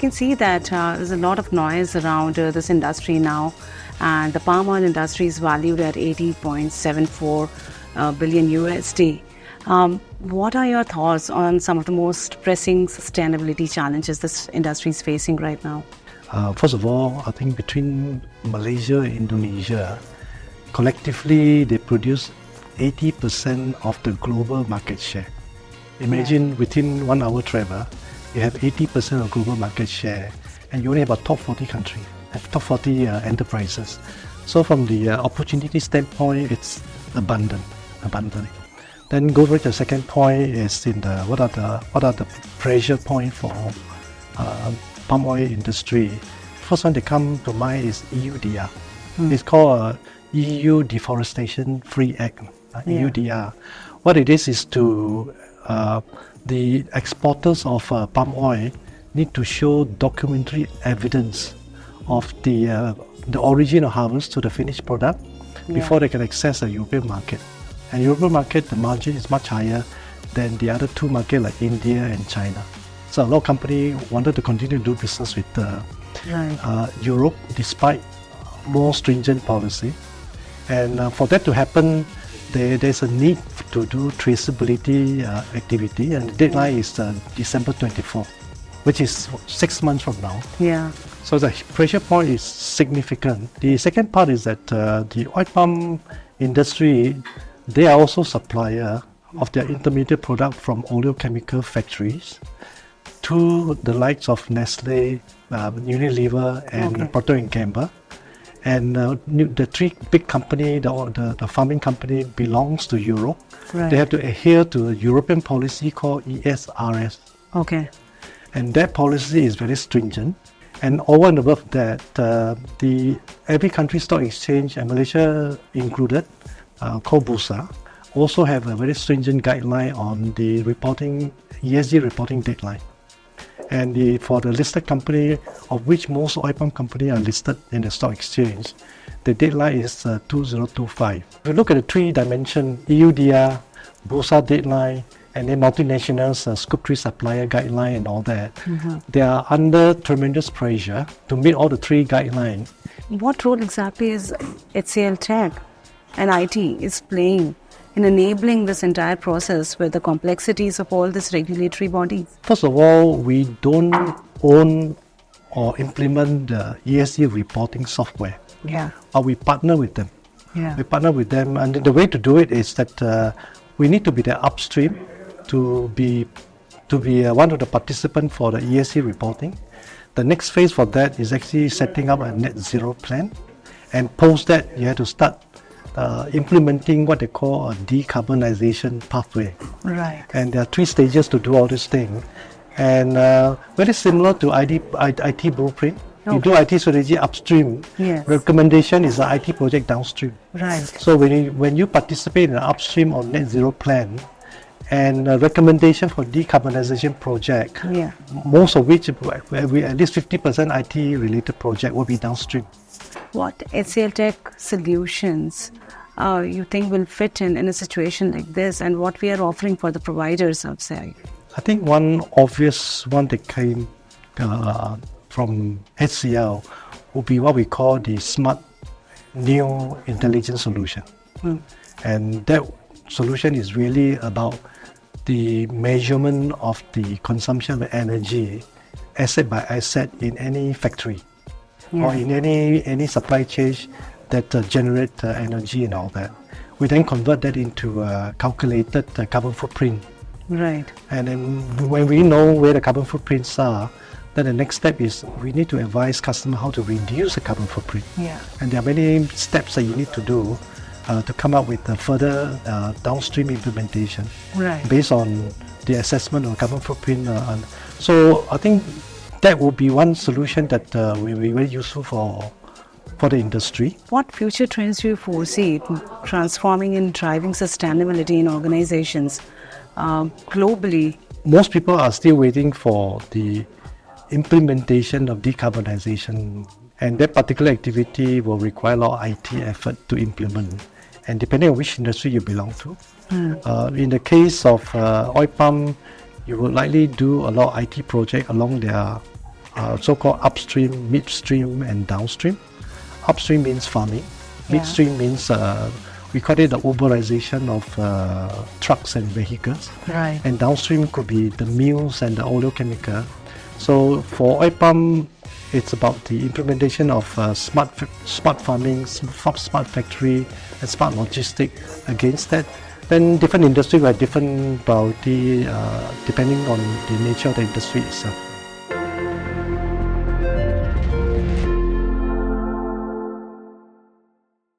can see that there's a lot of noise around this industry now, and the palm oil industry is valued at 80.74 billion USD. What are your thoughts on some of the most pressing sustainability challenges this industry is facing right now? First of all, I think between Malaysia and Indonesia, collectively they produce 80% of the global market share. Imagine within 1 hour travel, you have 80% of global market share, and you only have a top 40 country, top 40 enterprises. So from the opportunity standpoint, it's abundant. Then go right to the second point is in the what are the pressure point for palm oil industry. First one that come to mind is EUDR. It's called EU Deforestation Free Act. EUDR. What it is to the exporters of palm oil need to show documentary evidence of the origin of harvest to the finished product before they can access the European market. And European market, the margin is much higher than the other two markets like India and China. So a lot of companies wanted to continue to do business with Europe despite more stringent policy. And for that to happen, there's a need to do traceability activity, and the deadline is December 24, which is 6 months from now. Yeah. So the pressure point is significant. The second part is that the oil palm industry, they are also supplier of their intermediate product from oleochemical factories to the likes of Nestle, Unilever, and Procter & Gamble. And the three big company, the farming company belongs to Europe. Right. They have to adhere to a European policy called ESRS. Okay. And that policy is very stringent. And over and above that, every country stock exchange, and Malaysia included, called Bursa, also have a very stringent guideline on the reporting, ESG reporting deadline. And for the listed company, of which most oil palm companies are listed in the stock exchange, the deadline is 2025. If you look at the three dimensions, EUDR, Bursa deadline, and then multinationals, Scope 3 supplier guideline and all that, they are under tremendous pressure to meet all the three guidelines. What role exactly is HCLTech and IT is playing in enabling this entire process with the complexities of all these regulatory bodies? First of all, we don't own or implement the ESG reporting software. Yeah. But we partner with them. Yeah. We partner with them, and the way to do it is that we need to be the upstream to be one of the participants for the ESG reporting. The next phase for that is actually setting up a net zero plan, and post that you have to start implementing what they call a decarbonization pathway. Right. And there are 3 stages to do all this thing. And very similar to IT blueprint. You do IT strategy upstream. Yes. Recommendation is an IT project downstream. Right. So when you participate in an upstream or net zero plan, and recommendation for decarbonization project, most of which, at least 50% IT related project will be downstream. What HCLTech solutions you think will fit in a situation like this, and what we are offering for the providers outside? I think one obvious one that came from HCL would be what we call the smart new intelligence solution. And that solution is really about the measurement of the consumption of energy asset by asset in any factory or in any supply chain that generate energy and all that. We then convert that into a calculated carbon footprint. Right. And then when we know where the carbon footprints are, then the next step is we need to advise customer how to reduce the carbon footprint. And there are many steps that you need to do to come up with a further downstream implementation based on the assessment of carbon footprint. So I think that would be one solution that will be very useful for the industry. What future trends do you foresee transforming and driving sustainability in organizations globally? Most people are still waiting for the implementation of decarbonization, and that particular activity will require a lot of IT effort to implement, and depending on which industry you belong to. In the case of oil palm, you will likely do a lot of IT project along their so-called upstream, midstream, and downstream. Upstream means farming. Midstream means we call it the Uberization of trucks and vehicles. Right. And downstream could be the mills and the oleochemical. So for oil palm, it's about the implementation of smart farming, smart factory, and smart logistics. Against that, then different industry will have different priority depending on the nature of the industry itself.